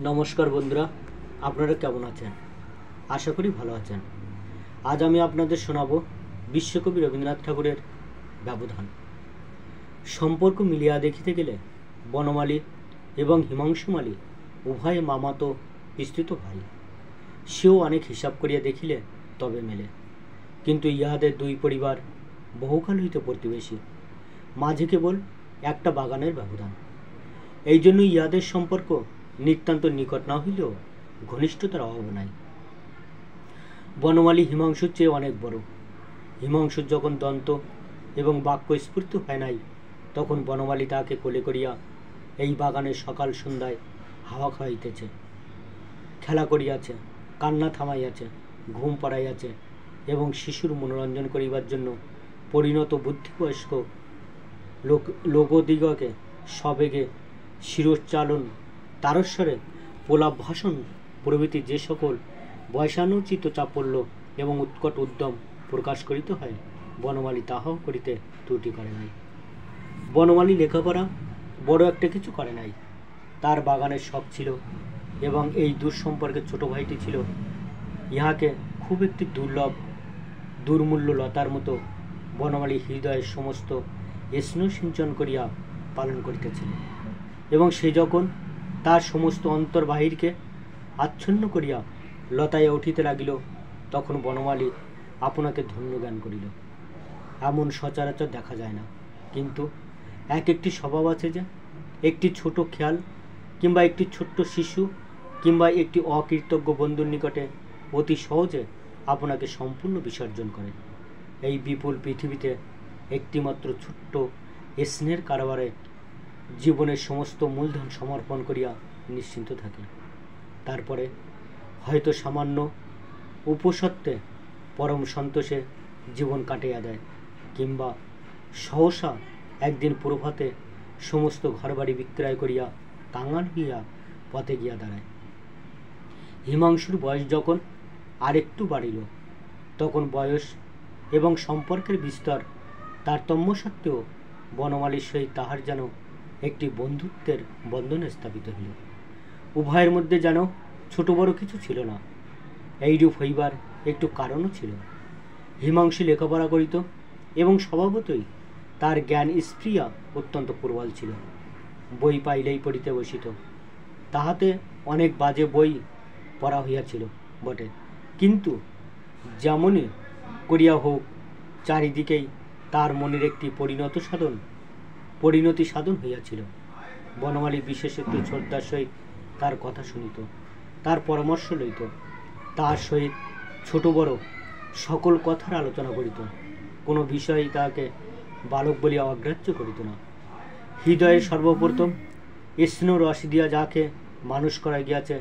নমস্কার বন্ধুরা, আপনারা কেমন আছেন? আশা করি ভালো আছেন। আজ আমি আপনাদের শোনাব বিশ্বকবি রবীন্দ্রনাথ ঠাকুরের ব্যবধান। সম্পর্ক মিলিয়া দেখিতে গেলে বনমালী এবং হিমাংশু মালী উভয়ে মামাতো বিস্তৃত ভাই। সেও অনেক হিসাব করিয়া দেখিলে তবে মেলে, কিন্তু ইহাদের দুই পরিবার বহুকাল হইতে প্রতিবেশী, মাঝে কেবল একটা বাগানের ব্যবধান। এই জন্য ইহাদের সম্পর্ক নিতান্ত নিকট না হইলেও ঘনিষ্ঠতার অভাব নাই। বনমালী হিমাংশুর চেয়ে অনেক বড়। হিমাংশুর যখন দন্ত এবং বাক্য স্ফূর্ত হয় নাই, তখন বনমালী তাকে কোলে করিয়া এই বাগানে সকাল সন্ধ্যায় হাওয়া খাওয়াইতেছে, খেলা করিয়াছে, কান্না থামাইয়াছে, ঘুম পাড়াইয়াছে এবং শিশুর মনোরঞ্জন করিবার জন্য পরিণত বুদ্ধিবয়স্ক লোকদিগকে সবেগে শিরোচ্চালন, তারস্বরে প্রলাপ ভাষণ প্রভৃতি যে সকল বয়সানুচিত চাপল্য এবং উৎকট উদ্যম প্রকাশ করিতে হয়, বনমালী তাহাও করিতে ত্রুটি করে নাই। বনমালী লেখাপড়া বড় একটা কিছু করে নাই। তার বাগানের শখ ছিল এবং এই দুঃসম্পর্কের ছোট ভাইটি ছিল ইহাকে খুব একটি দুর্মূল্য লতার মতো বনমালী হৃদয়ের সমস্ত স্নেহ সিঞ্চন করিয়া পালন করিতেছিল, এবং সে যখন তার সমস্ত অন্তর বাহিরকে আচ্ছন্ন করিয়া লতায় উঠিতে লাগিল, তখন বনমালী আপনাকে ধন্য জ্ঞান করিল। এমন সচরাচর দেখা যায় না, কিন্তু একটি স্বভাব আছে যে একটি ছোট খেয়াল কিংবা একটি ছোট্ট শিশু কিংবা একটি অকৃতজ্ঞ বন্ধুর নিকটে অতি সহজে আপনাকে সম্পূর্ণ বিসর্জন করে। এই বিপুল পৃথিবীতে একটিমাত্র ছোট্ট স্নেহের কারবারে জীবনের সমস্ত মূলধন সমর্পণ করিয়া নিশ্চিন্ত থাকে। তারপরে হয়তো সামান্য উপসত্ত্বে পরম সন্তোষে জীবন কাটিয়া দেয়, কিংবা সহসা একদিন প্রভাতে সমস্ত ঘরবাড়ি বিক্রয় করিয়া কাঙাল হইয়া পথে গিয়া দাঁড়ায়। হিমাংশুর বয়স যখন আরেকটু বাড়িল, তখন বয়স এবং সম্পর্কের বিস্তর তারতম্য সত্ত্বেও বনমালীর সহিত তাহার যেন একটি বন্ধুত্বের বন্ধনে স্থাপিত হইল। উভয়ের মধ্যে যেন ছোট বড় কিছু ছিল না। এইরূপ হইবার একটু কারণও ছিল। হিমাংশু লেখাপড়া করিত এবং স্বভাবতই তার জ্ঞান স্পৃহা অত্যন্ত প্রবল ছিল। বই পাইলেই পড়িতে বসিত। তাহাতে অনেক বাজে বই পড়া হইয়াছিল বটে, কিন্তু যেমনই করিয়া হোক চারিদিকেই তার মনের একটি পরিণতি সাধন হইয়াছিল। বনমালী বিশেষ একটু শ্রদ্ধার সহিত তার কথা শুনিত, তার পরামর্শ লইত, তার সহিত ছোট বড় সকল কথার আলোচনা করিত। কোনো বিষয়েই তাহাকে বালক বলিয়া অগ্রাহ্য করিত না। হৃদয়ে সর্বপ্রথম স্নেহ রস দিয়া যাকে মানুষ করা গিয়াছে,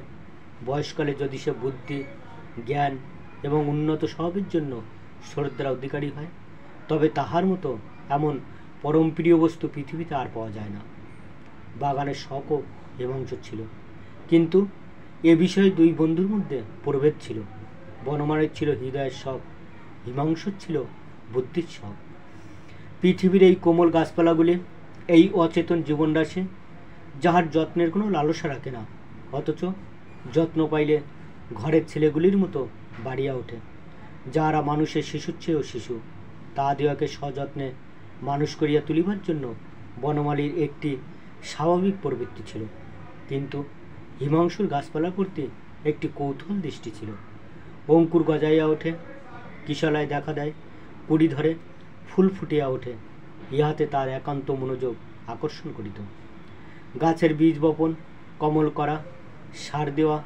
বয়সকালে যদি সে বুদ্ধি, জ্ঞান এবং উন্নত স্বভাবের জন্য শ্রদ্ধার অধিকারী হয়, তবে তাহার মতো এমন পরম প্রিয় বস্তু পৃথিবীতে আর পাওয়া যায় না। বাগানের শখও হিমাংশুর ছিল, কিন্তু এ বিষয়ে দুই বন্ধুর মধ্যে প্রভেদ ছিল। বনমালীর ছিল হৃদয়ের শখ, হিমাংশুর ছিল বুদ্ধির শখ। পৃথিবীর এই কোমল গাছপালাগুলি, এই অচেতন জীবনরাশি, যাহার যত্নের কোনো লালসা রাখে না, অথচ যত্ন পাইলে ঘরের ছেলেগুলির মতো বাড়িয়া ওঠে, যাহারা মানুষের শিশুর চেয়েও শিশু, তাহাদিগকে সযত্নে মানুষ করিয়া তুলিবার জন্য বনমালীর একটি স্বাভাবিক প্রবৃত্তি ছিল। কিন্তু হিমাংশুর গাছপালার প্রতি একটি কৌতূহল দৃষ্টি ছিল। অঙ্কুর গজাইয়া ওঠে, কিশলায় দেখা দেয়, কুড়ি ধরে, ফুল ফুটিয়া ওঠে, ইহাতে তার একান্ত মনোযোগ আকর্ষণ করিত। গাছের বীজ বপন, কমল করা, সার দেওয়া,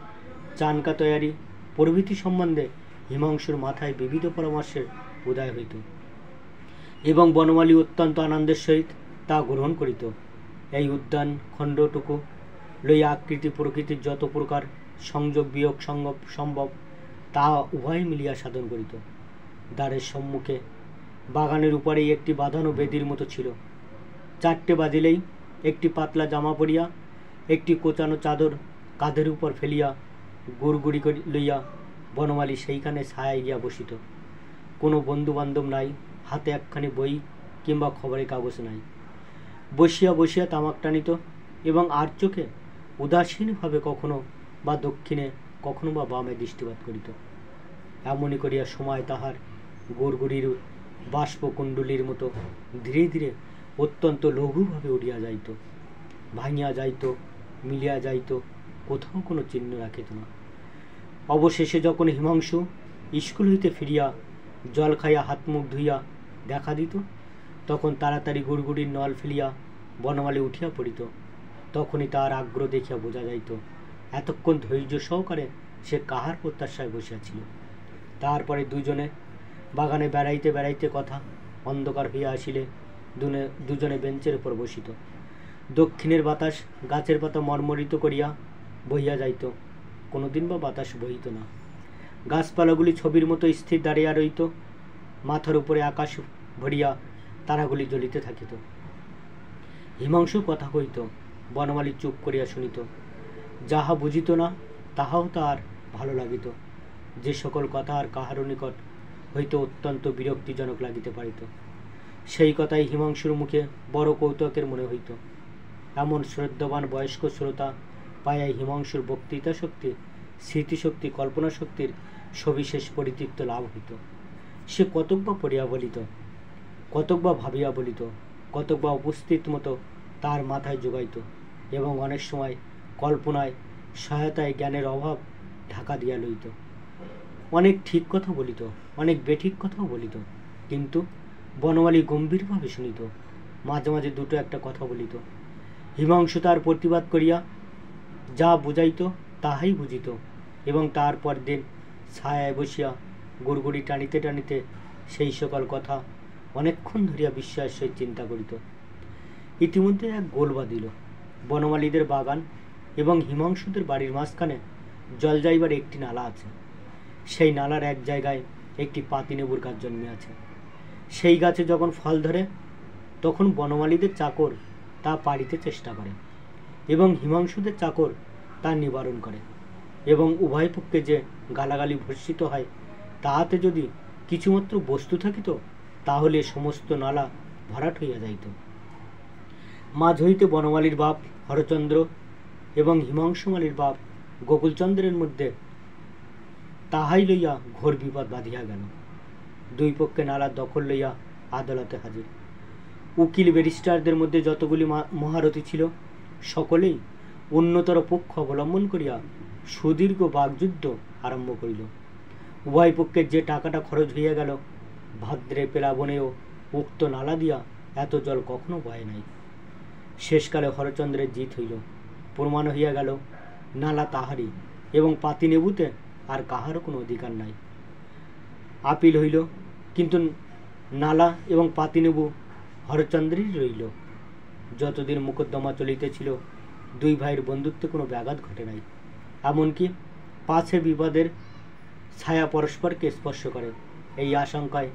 চানকা তৈয়ারি প্রভৃতি সম্বন্ধে হিমাংশুর মাথায় বিবিধ পরামর্শের উদয় হইত, এবং বনমালী অত্যন্ত আনন্দের সহিত তা গ্রহণ করিত। এই উদ্যান খণ্ডটুকু লইয়া আকৃতি প্রকৃতির যত প্রকার সংযোগ বিয়োগ সম্ভব তা উভয় মিলিয়া সাধন করিত। দ্বারের সম্মুখে বাগানের উপরেই একটি বাঁধানো বেদির মতো ছিল। 4টে বাজিলেই একটি পাতলা জামা পরিয়া, একটি কোচানো চাদর কাঁধের উপর ফেলিয়া গুড়গুড়ি লইয়া বনমালী সেইখানে ছায়ায় গিয়া বসিত। কোনো বন্ধু বান্ধব নাই, হাতে একখানি বই কিংবা খবরের কাগজ নাই। বসিয়া বসিয়া তামাক টানিত এবং আর চোখে উদাসীনভাবে কখনো বা দক্ষিণে কখনো বা বামে দৃষ্টিপাত করিত। এমনই করিয়া সময় তাহার গুড়গুড়ির বাষ্পকুণ্ডলীর মতো ধীরে ধীরে অত্যন্ত লঘুভাবে উড়িয়া যাইত, ভাঙিয়া যাইত, মিলিয়া যাইত, কোথাও কোনো চিহ্ন রাখিত না। অবশেষে যখন হিমাংশু স্কুল হইতে ফিরিয়া জল খাইয়া হাত মুখ ধুইয়া দেখা দিত, তখন তাড়াতাড়ি গুড়গুড়ির নল ফেলিয়া বনমালী উঠিয়া পড়িত। তখনই তার আগ্রহ দেখিয়া বোঝা যাইত এতক্ষণ ধৈর্য সহকারে সে কাহার প্রত্যাশায় বসিয়াছিল। তারপরে দুজনে বাগানে বেড়াইতে বেড়াইতে কথা অন্ধকার হইয়া আসিলে দুজনে বেঞ্চের উপর বসিত। দক্ষিণের বাতাস গাছের পাতা মর্মরিত করিয়া বহিয়া যাইত, কোনোদিন বা বাতাস বহিত না। গাছপালাগুলি ছবির মতো স্থির দাঁড়িয়া রইত, মাথার উপরে আকাশ ভরিয়া তারাগুলি জ্বলিতে থাকিত। হিমাংশু কথা কইত, বনমালী চুপ করিয়া শুনিত। যাহা বুঝিত না তাহাও তার ভালো লাগিত। যে সকল কথা আর কাহারও নিকট হইতে অত্যন্ত বিরক্তিজনক লাগিতে পারিত, সেই কথাই হিমাংশুর মুখে বড় কৌতুকের মনে হইত। এমন শ্রদ্ধাবান বয়স্ক শ্রোতা পাইয়াই হিমাংশুর বক্তৃতা শক্তি, স্মৃতিশক্তি, কল্পনা শক্তির সবিশেষ পরিতৃপ্ত লাভ হইত। সে কতক বা পড়িয়া বলিত, কতক বা ভাবিয়া বলিত, কতক বা উপস্থিত মতো তার মাথায় যোগাইত, এবং অনেক সময় কল্পনায় সহায়তায় জ্ঞানের অভাব ঢাকা দিয়া লইত। অনেক ঠিক কথা বলিত, অনেক বেঠিক কথাও বলিত, কিন্তু বনমালী গম্ভীরভাবে শুনিত, মাঝে মাঝে দুটো একটা কথা বলিত। হিমাংশু তার প্রতিবাদ করিয়া যা বুঝাইত তাহাই বুঝিত, এবং তারপর দিন ছায়ায় বসিয়া গুড়গুড়ি টানিতে টানিতে সেই সকল কথা অনেকক্ষণ ধরিয়া বিস্ময়ের সহিত চিন্তা করিত। ইতিমধ্যে এক গোল বাঁধিল। বনমালীদের বাগান এবং হিমাংশুদের বাড়ির মাঝখানে জল যাইবার একটি নালা আছে। সেই নালার এক জায়গায় একটি পাতিনেবুর গাছ জন্মিয়াছে। সেই গাছে যখন ফল ধরে তখন বনমালীদের চাকর তা পাড়িতে চেষ্টা করে এবং হিমাংশুদের চাকর তা নিবারণ করে, এবং উভয় পক্ষে যে গালাগালি ভর্ষিত হয়, তাহাতে যদি কিছুমাত্র বস্তু থাকিত তাহলে সমস্ত নালা ভরাট হইয়া যাইত। মাঝ হইতে বনমালীর বাপ হরচন্দ্র এবং হিমাংশুমালীর বাপ গোকুলচন্দ্রের মধ্যে তাহাই লইয়া ঘোর বিপদ বাঁধিয়া গেল। দুই পক্ষে নালার দখল লইয়া আদালতে হাজির। উকিল ব্যারিস্টারদের মধ্যে যতগুলি মহারথী ছিল সকলেই অন্যতর পক্ষ অবলম্বন করিয়া সুদীর্ঘ বাগযুদ্ধ আরম্ভ করিল। উভয় পক্ষের যে টাকাটা খরচ হইয়া গেল, ভাদ্রে প্লাবনেও উক্ত নালা দিয়া এত জল কখনো বয় নাই। শেষকালে হরচন্দ্রের জিত হইল। প্রমাণ হইয়া গেল নালা তাহারই এবং পাতিনেবুতে আর কাহারও কোনো অধিকার নাই। আপিল হইল, কিন্তু নালা এবং পাতিনেবু হরচন্দ্রেরই রইল। যতদিন মোকদ্দমা চলিতেছিল দুই ভাইয়ের বন্ধুত্বে কোনো ব্যাঘাত ঘটে নাই। এমনকি পাছে বিবাদের ছায়া পরস্পরকে স্পর্শ করে, এই আশঙ্কায়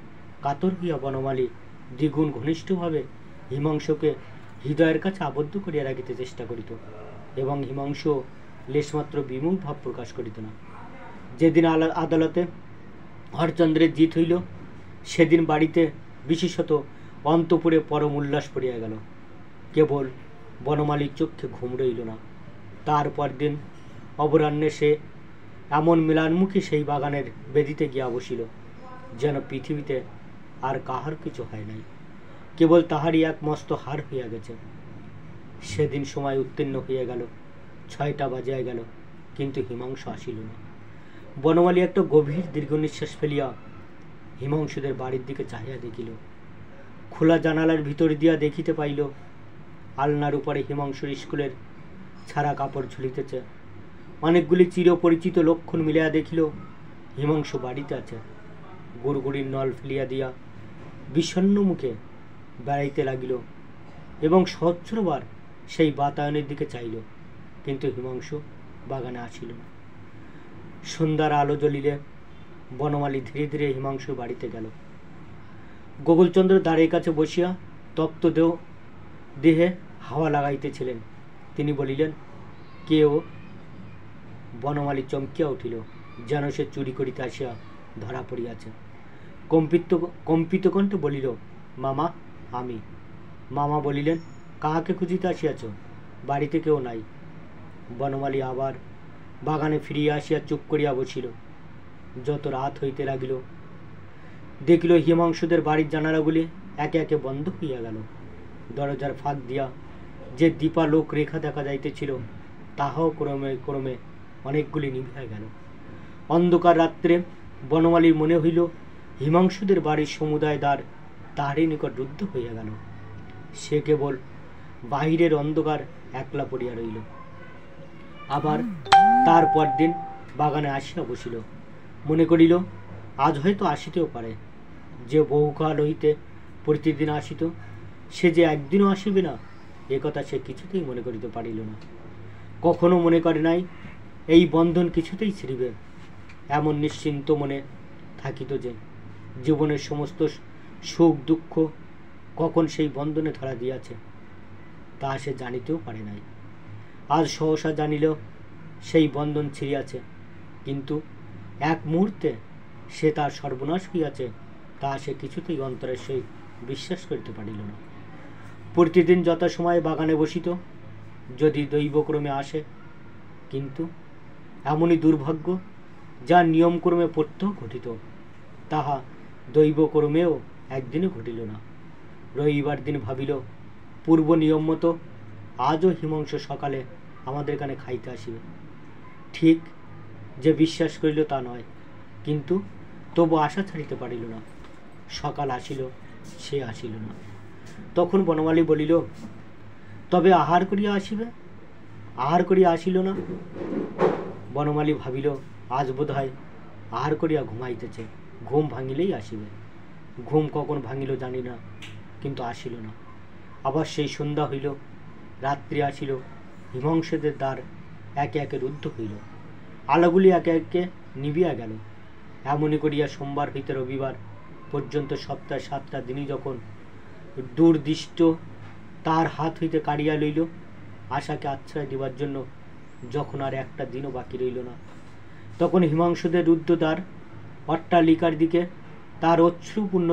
কাতর হইয়া বনমালী দ্বিগুণ ঘনিষ্ঠভাবে হিমাংশুকে হৃদয়ের কাছে আবদ্ধ করিয়া রাখিতে চেষ্টা করিত, এবং হিমাংশু লেশমাত্র বিমুখ ভাব প্রকাশ করিত না। যেদিন আদালতে হরচন্দ্রের জিত হইল, সেদিন বাড়িতে বিশেষত অন্তপুরে পরম উল্লাস পড়িয়া গেল। কেবল বনমালীর চক্ষে ঘুম রইল না। তারপর দিন অপরাহ্নে সে এমন মিলানমুখী সেই বাগানের বেদিতে গিয়া বসিল যেন পৃথিবীতে আর কাহার কিছু হয় নাই, কেবল তাহারই এক মস্ত হার হইয়া গেছে। সেদিন সময় উত্তীর্ণ হইয়া গেল, 6টা বাজিয়া গেল, কিন্তু হিমাংশু আসিল না। বনমালী একটা গভীর দীর্ঘ নিঃশ্বাস ফেলিয়া হিমাংশুদের বাড়ির দিকে চাহিয়া দেখিল। খোলা জানালার ভিতর দিয়া দেখিতে পাইল আলনার উপরে হিমাংশুর স্কুলের ছাড়া কাপড় ঝুলিতেছে। অনেকগুলি চিরপরিচিত লক্ষণ মিলিয়া দেখিল হিমাংশু বাড়িতে আছে। গুড়গুড়ির নল ফেলিয়া দিয়া বিষণ্ণ মুখে বেড়াইতে লাগিল এবং সহস্রবার সেই বাতায়নের দিকে চাইল, কিন্তু হিমাংশু বাগানে আসিল না। সন্ধ্যার আলো জ্বলিলে বনমালী ধীরে ধীরে হিমাংশুর বাড়িতে গেল। গোকুলচন্দ্র দ্বারের কাছে বসিয়া তপ্ত দেহে হাওয়া লাগাইতেছিলেন। তিনি বলিলেন, কে ও? বনমালী চমকিয়া উঠিল, যেন সে চুরি করিতে আসিয়া ধরা পড়িয়াছে। কম্পিত কণ্ঠে বলিল, মামা, আমি। মামা বলিলেন, কাহাকে খুঁজিতে আসিয়াছ? বাড়িতে কেউ নাই। বনমালী আবার বাগানে ফিরিয়া আসিয়া চুপ করিয়া বসিল। যত রাত হইতে লাগিল দেখিল হিমাংশুদের বাড়ির জানালাগুলি একে একে বন্ধ হইয়া গেল। দরজার ফাঁক দিয়া যে দীপালোক রেখা দেখা যাইতেছিল তাহাও ক্রমে ক্রমে অনেকগুলি নিভিয়া গেল। অন্ধকার রাত্রে বনমালীর মনে হইল হিমাংশুদের বাড়ির সমুদায় দ্বার তাহারই নিকট রুদ্ধ হইয়া গেল। সে কেবল বাহিরের অন্ধকার একলা পড়িয়া রইল। আবার তার পরদিন বাগানে আসিয়া বসিল। মনে করিল আজ হয়তো আসিতেও পারে। যে বহুকাল হইতে প্রতিদিন আসিত সে যে একদিনও আসিবে না এ কথা সে কিছুতেই মনে করিতে পারিল না। কখনো মনে করে নাই এই বন্ধন কিছুতেই ছিঁড়িবে। এমন নিশ্চিন্ত মনে থাকিত যে জীবনের সমস্ত সুখ দুঃখ কখন সেই বন্ধনে ধরা দিয়াছে তা সে জানিতেও পারে নাই। আজ সহসা জানিল সেই বন্ধন ছিঁড়িয়াছে, কিন্তু এক মুহূর্তে সে তার সর্বনাশ হইয়াছে তা সে কিছুতেই অন্তরের সহিত বিশ্বাস করিতে পারিল না। প্রতিদিন যথাসময়ে বাগানে বসিত, যদি দৈবক্রমে আসে, কিন্তু এমনই দুর্ভাগ্য যা নিয়মক্রমে প্রত্যহ ঘটিত তাহা দৈবক্রমেও একদিনও ঘটিল না। রবিবার দিন ভাবিল পূর্ব নিয়ম মতো আজও হিমাংশু সকালে আমাদের এখানে খাইতে আসিবে। ঠিক যে বিশ্বাস করিল তা নয়, কিন্তু তবু আশা ছাড়িতে পারিল না। সকাল আসিল, সে আসিল না। তখন বনমালী বলিল, তবে আহার করিয়া আসিবে? আহার করিয়া আসিল না। বনমালী ভাবিল আজ বোধ হয় আহার করিয়া ঘুমাইতেছে, ঘুম ভাঙিলেই আসিবে। ঘুম কখন ভাঙিল জানি না, কিন্তু আসিল না। আবার সেই সন্ধ্যা হইল, রাত্রি আসিল, হিমাংশুদের দ্বার একে একে রুদ্ধ হইল, আলোগুলি একে একে নিবিয়া গেল। এমনই করিয়া সোমবার হইতে রবিবার পর্যন্ত সপ্তাহে 7টা দিনই যখন দুর্দিষ্ট তার হাত হইতে কাড়িয়া লইল, আশাকে আশ্রয় দিবার জন্য যখন আর একটা দিনও বাকি রইল না, তখন হিমাংশুদের রুদ্ধ দ্বার অট্টালিকার দিকে তার অশ্রুপূর্ণ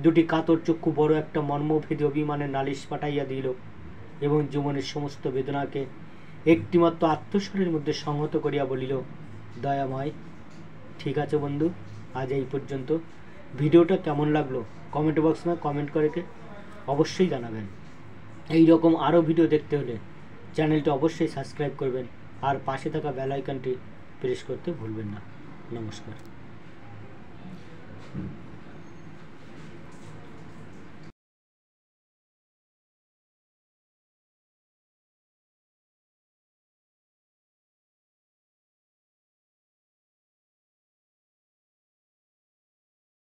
দুটি কাতর চক্ষু বড় একটা মর্মভেদী অভিমানের নালিশ পাঠাইয়া দিল এবং জীবনের সমস্ত বেদনাকে একটিমাত্র আত্মস্বরের মধ্যে সংহত করিয়া বলিল, দয়াময়। ঠিক আছে বন্ধু, আজ এই পর্যন্ত। ভিডিওটা কেমন লাগলো কমেন্ট বক্সে কমেন্ট করে অবশ্যই জানাবেন। এই রকম আরও ভিডিও দেখতে হলে চ্যানেলটি অবশ্যই সাবস্ক্রাইব করবেন আর পাশে থাকা বেল আইকনটি প্রেস করতে ভুলবেন না। নমস্কার।